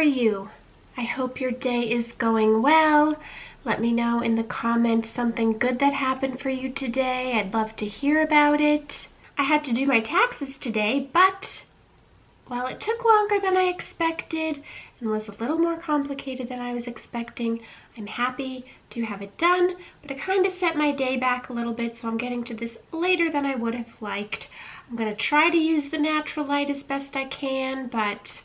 you? I hope your day is going well. Let me know in the comments something good that happened for you today. I'd love to hear about it. I had to do my taxes today, but well, it took longer than I expected and was a little more complicated than I was expecting. I'm happy to have it done, but it kind of set my day back a little bit, so I'm getting to this later than I would have liked. I'm going to try to use the natural light as best I can, but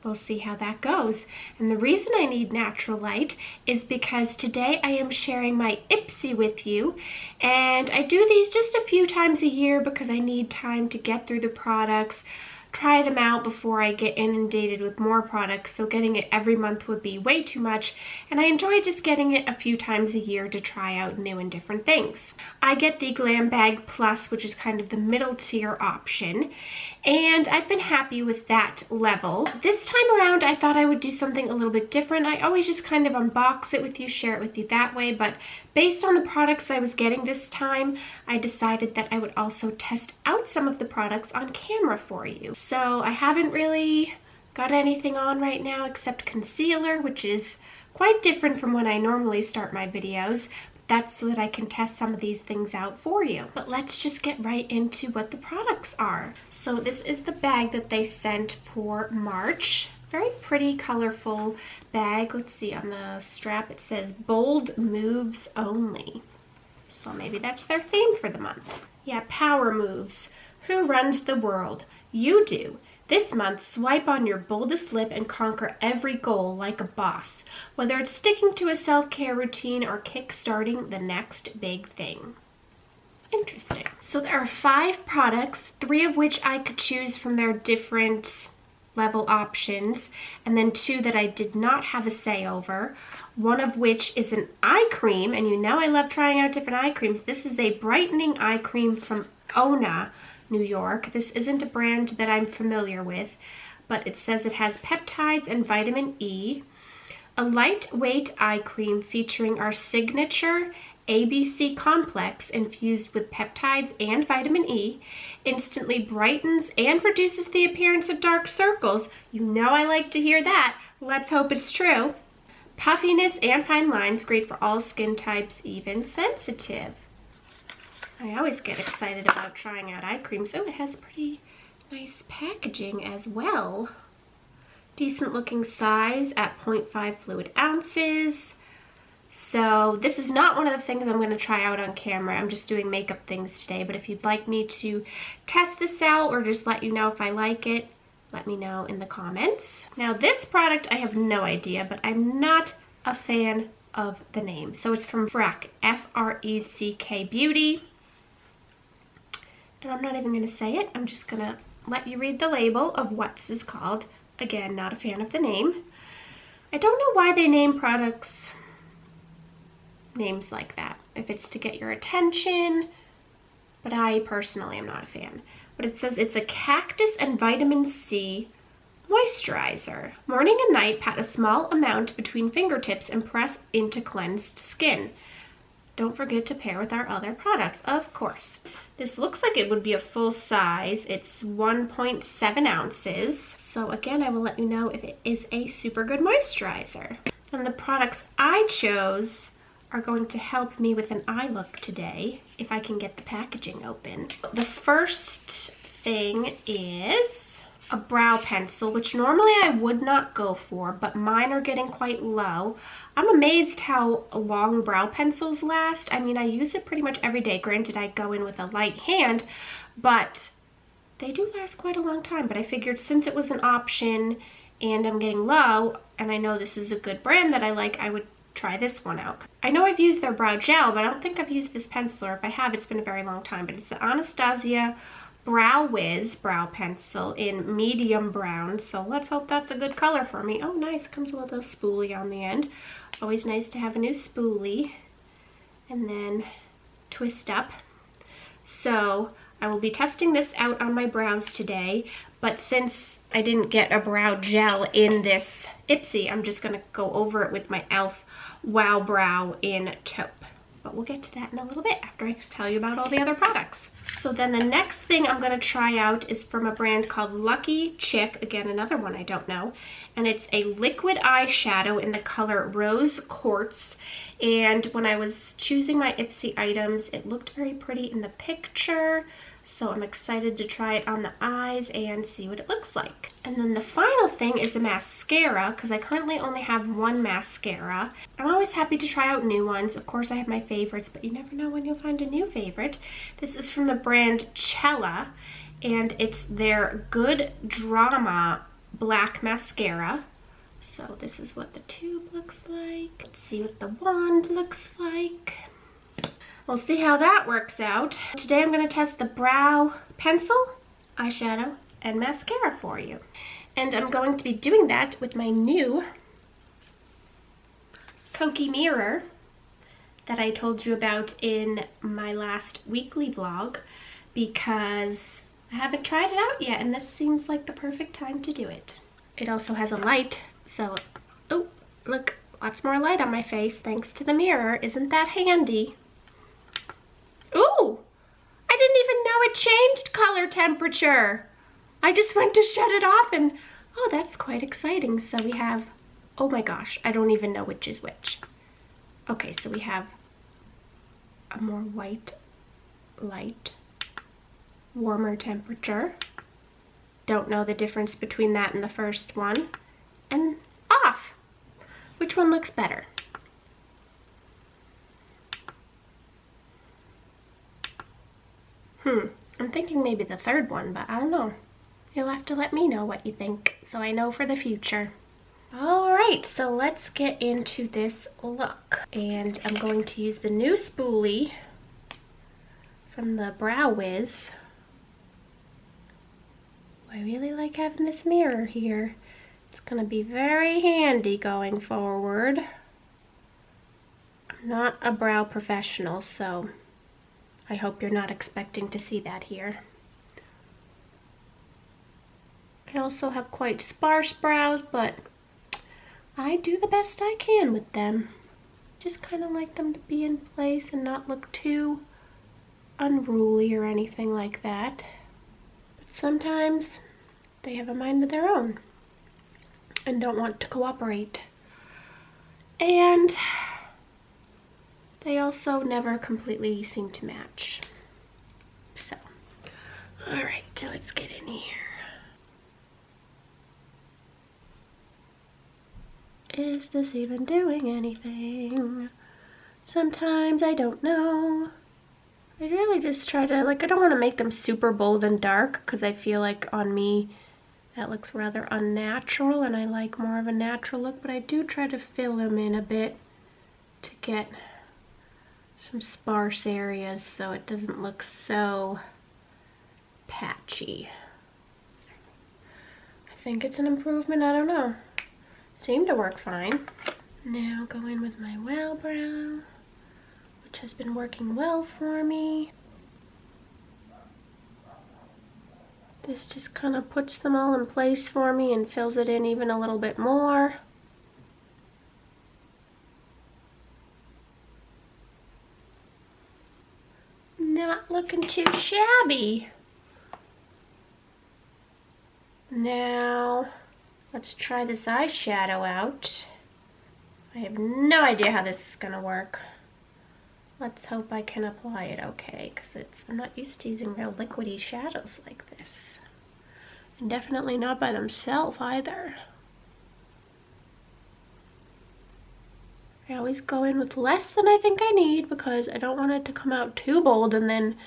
we'll see how that goes. And the reason I need natural light is because today I am sharing my Ipsy with you, and I do these just a few times a year because I need time to get through the products, try them out before I get inundated with more products, so getting it every month would be way too much, and I enjoy just getting it a few times a year to try out new and different things. I get the Glam Bag Plus, which is kind of the middle tier option, and I've been happy with that level. This time around, I thought I would do something a little bit different. I always just kind of unbox it with you, share it with you that way, but based on the products I was getting this time, I decided that I would also test out some of the products on camera for you. So I haven't really got anything on right now except concealer, which is quite different from when I normally start my videos. That's so that I can test some of these things out for you. But let's just get right into what the products are. So this is the bag that they sent for March. Very pretty, colorful bag. Let's see, on the strap it says bold moves only. So maybe that's their theme for the month. Yeah, power moves. Who runs the world? You do. This month, swipe on your boldest lip and conquer every goal like a boss, whether it's sticking to a self-care routine or kick-starting the next big thing. Interesting. So there are 5 products, 3 of which I could choose from their different level options, and then 2 that I did not have a say over, one of which is an eye cream, and you know I love trying out different eye creams. This is a brightening eye cream from Ona, New York. This isn't a brand that I'm familiar with, but it says it has peptides and vitamin E. A lightweight eye cream featuring our signature ABC complex infused with peptides and vitamin E, instantly brightens and reduces the appearance of dark circles. You know I like to hear that. Let's hope it's true. Puffiness and fine lines, great for all skin types, even sensitive. I always get excited about trying out eye creams. Oh, it has pretty nice packaging as well. Decent looking size at 0.5 fluid ounces. So this is not one of the things I'm going to try out on camera. I'm just doing makeup things today. But if you'd like me to test this out or just let you know if I like it, let me know in the comments. Now this product I have no idea, but I'm not a fan of the name. So it's from Freck, F-R-E-C-K Beauty. And I'm not even going to say it. I'm just going to let you read the label of what this is called. Again, not a fan of the name. I don't know why they name products names like that. If it's to get your attention, but I personally am not a fan. But it says it's a cactus and vitamin C moisturizer. Morning and night, pat a small amount between fingertips and press into cleansed skin. Don't forget to pair with our other products, of course. This looks like it would be a full size. It's 1.7 ounces. So again, I will let you know if it is a super good moisturizer. And the products I chose are going to help me with an eye look today, if I can get the packaging open. The first thing is a brow pencil, which normally I would not go for, but mine are getting quite low. I'm amazed how long brow pencils last. I mean, I use it pretty much every day. Granted, I go in with a light hand, but they do last quite a long time. But I figured since it was an option and I'm getting low, and I know this is a good brand that I like, I would try this one out. I know I've used their brow gel, but I don't think I've used this pencil, or if I have, it's been a very long time. But it's the Anastasia Brow Wiz brow pencil in medium brown, so let's hope that's a good color for me. Oh nice, comes with a spoolie on the end. Always nice to have a new spoolie. And then twist up. So I will be testing this out on my brows today, but since I didn't get a brow gel in this Ipsy, I'm just going to go over it with my e.l.f. Wow Brow in taupe. but we'll get to that in a little bit after I tell you about all the other products. So then the next thing I'm going to try out is from a brand called Lucky Chick. Again, another one I don't know. And it's a liquid eyeshadow in the color Rose Quartz. And when I was choosing my Ipsy items, it looked very pretty in the picture. So I'm excited to try it on the eyes and see what it looks like. And then the final thing is a mascara, because I currently only have one mascara. I'm always happy to try out new ones. Of course I have my favorites, but you never know when you'll find a new favorite. This is from the brand Cella, and it's their Good Drama Black Mascara. So this is what the tube looks like. Let's see what the wand looks like. We'll see how that works out. Today I'm going to test the brow pencil, eyeshadow, and mascara for you. And I'm going to be doing that with my new Koki mirror that I told you about in my last weekly vlog, because I haven't tried it out yet and this seems like the perfect time to do it. It also has a light, so, oh, look, lots more light on my face thanks to the mirror. Isn't that handy? Ooh, I didn't even know it changed color temperature. I just went to shut it off and, oh, that's quite exciting. So we have, oh my gosh, I don't even know which is which. Okay, so we have a more white light, warmer temperature. Don't know the difference between that and the first one. And off. Which one looks better? I'm thinking maybe the third one, but I don't know. You'll have to let me know what you think so I know for the future. Alright, so let's get into this look. And I'm going to use the new spoolie from the Brow Wiz. I really like having this mirror here. It's going to be very handy going forward. I'm not a brow professional, so I hope you're not expecting to see that here. I also have quite sparse brows, but I do the best I can with them. Just kind of like them to be in place and not look too unruly or anything like that. But sometimes they have a mind of their own and don't want to cooperate. And they also never completely seem to match. So, alright, so let's get in here. Is this even doing anything? Sometimes I don't know. I really just try to, like, I don't want to make them super bold and dark because I feel like on me that looks rather unnatural and I like more of a natural look, but I do try to fill them in a bit to get some sparse areas so it doesn't look so patchy. I think it's an improvement, I don't know. Seemed to work fine. Now go in with my Wow Brow, which has been working well for me. This just kind of puts them all in place for me and fills it in even a little bit more. Not looking too shabby. Now, let's try this eyeshadow out. I have no idea how this is gonna work. Let's hope I can apply it okay, because I'm not used to using real liquidy shadows like this. And definitely not by themselves either. I always go in with less than I think I need because I don't want it to come out too bold and then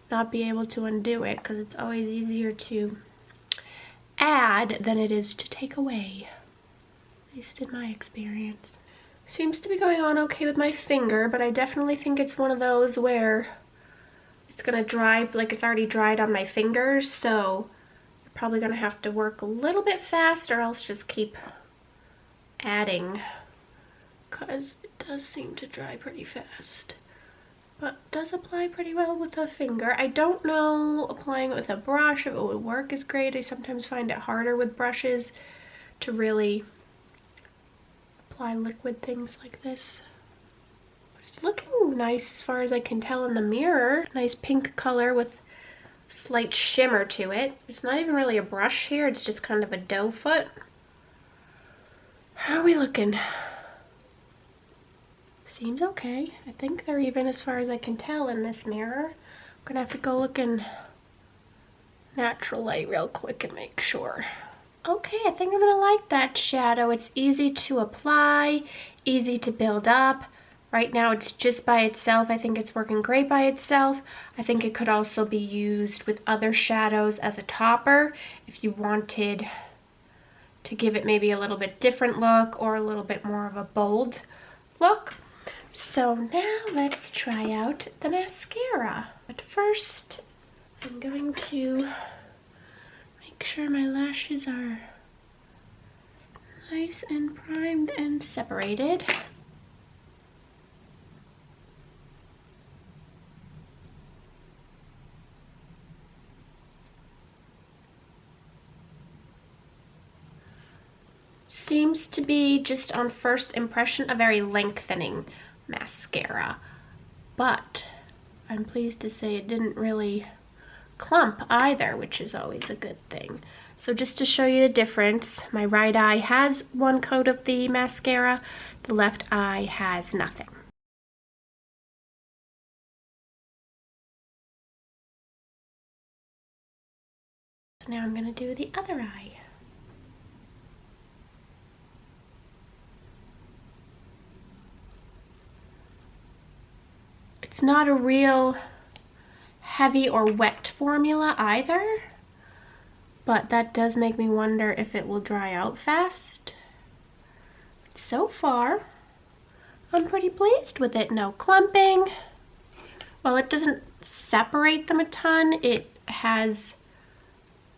not be able to undo it, because it's always easier to add than it is to take away, at least in my experience. Seems to be going on okay with my finger, but I definitely think it's one of those where it's gonna dry, like it's already dried on my fingers, so you're probably gonna have to work a little bit fast or else just keep adding, because it does seem to dry pretty fast. But does apply pretty well with a finger. I don't know applying it with a brush if it would work as great. I sometimes find it harder with brushes to really apply liquid things like this. But it It's looking nice as far as I can tell in the mirror. Nice pink color with slight shimmer to it. It's not even really a brush here, it's just kind of a doe foot. How are we looking? Seems okay. I think they're even as far as I can tell in this mirror. I'm gonna have to go look in natural light real quick and make sure. Okay, I think I'm gonna like that shadow. It's easy to apply, easy to build up. Right now it's just by itself. I think it's working great by itself. I think it could also be used with other shadows as a topper if you wanted to give it maybe a little bit different look or a little bit more of a bold look. So now let's try out the mascara. But first, I'm going to make sure my lashes are nice and primed and separated. Seems to be, just on first impression, a very lengthening mascara, but I'm pleased to say it didn't really clump either, which is always a good thing. So just to show you the difference, my right eye has one coat of the mascara, the left eye has nothing. So now I'm going to do the other eye. It's not a real heavy or wet formula either, but that does make me wonder if it will dry out fast. So far, I'm pretty pleased with it. No clumping. While it doesn't separate them a ton, it has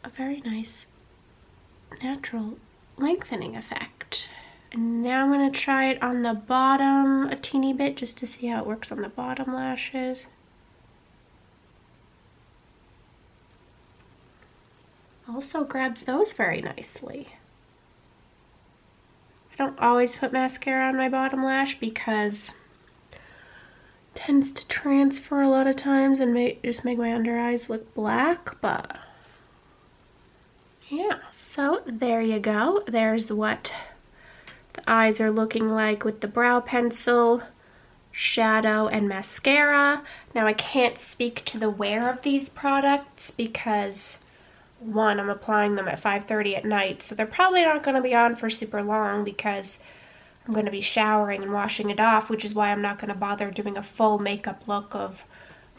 a very nice natural lengthening effect. And now I'm going to try it on the bottom a teeny bit just to see how it works on the bottom lashes. Also grabs those very nicely. I don't always put mascara on my bottom lash because it tends to transfer a lot of times and just make my under eyes look black, but yeah. So there you go. There's what the eyes are looking like with the brow pencil, shadow, and mascara. Now I can't speak to the wear of these products because one, I'm applying them at 5:30 at night, so they're probably not going to be on for super long because I'm going to be showering and washing it off, which is why I'm not going to bother doing a full makeup look of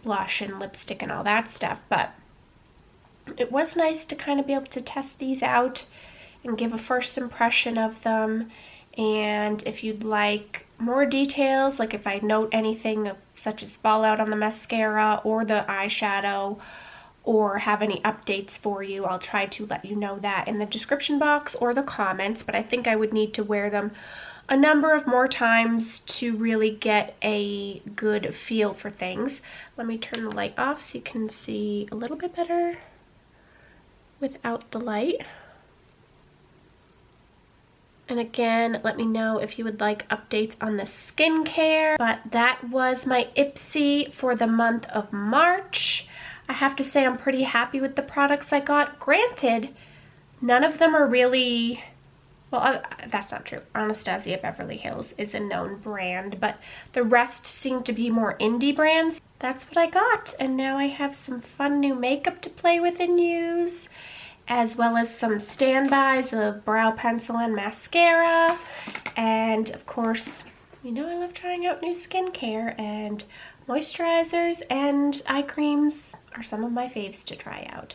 blush and lipstick and all that stuff. But it was nice to kind of be able to test these out and give a first impression of them. And if you'd like more details, like if I note anything such as fallout on the mascara or the eyeshadow, or have any updates for you, I'll try to let you know that in the description box or the comments, but I think I would need to wear them a number of more times to really get a good feel for things. Let me turn the light off so you can see a little bit better without the light. And again, let me know if you would like updates on the skincare. But that was my Ipsy for the month of March. I have to say I'm pretty happy with the products I got. Granted, none of them are really, well, that's not true. Anastasia Beverly Hills is a known brand, but the rest seem to be more indie brands. That's what I got. And now I have some fun new makeup to play with and use, as well as some standbys of brow pencil and mascara. And of course, you know I love trying out new skincare, and moisturizers and eye creams are some of my faves to try out.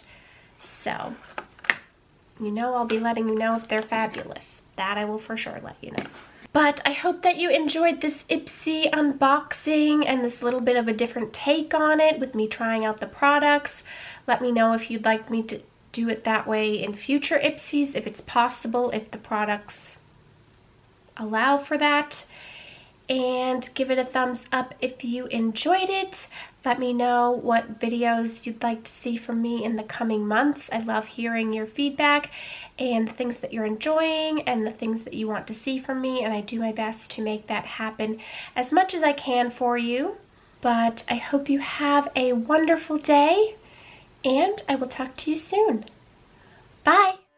So, you know I'll be letting you know if they're fabulous. That I will for sure let you know. But I hope that you enjoyed this Ipsy unboxing and this little bit of a different take on it with me trying out the products. Let me know if you'd like me to do it that way in future Ipsys, if it's possible, if the products allow for that. And give it a thumbs up if you enjoyed it. Let me know what videos you'd like to see from me in the coming months. I love hearing your feedback and the things that you're enjoying and the things that you want to see from me, and I do my best to make that happen as much as I can for you. But I hope you have a wonderful day, and I will talk to you soon. Bye!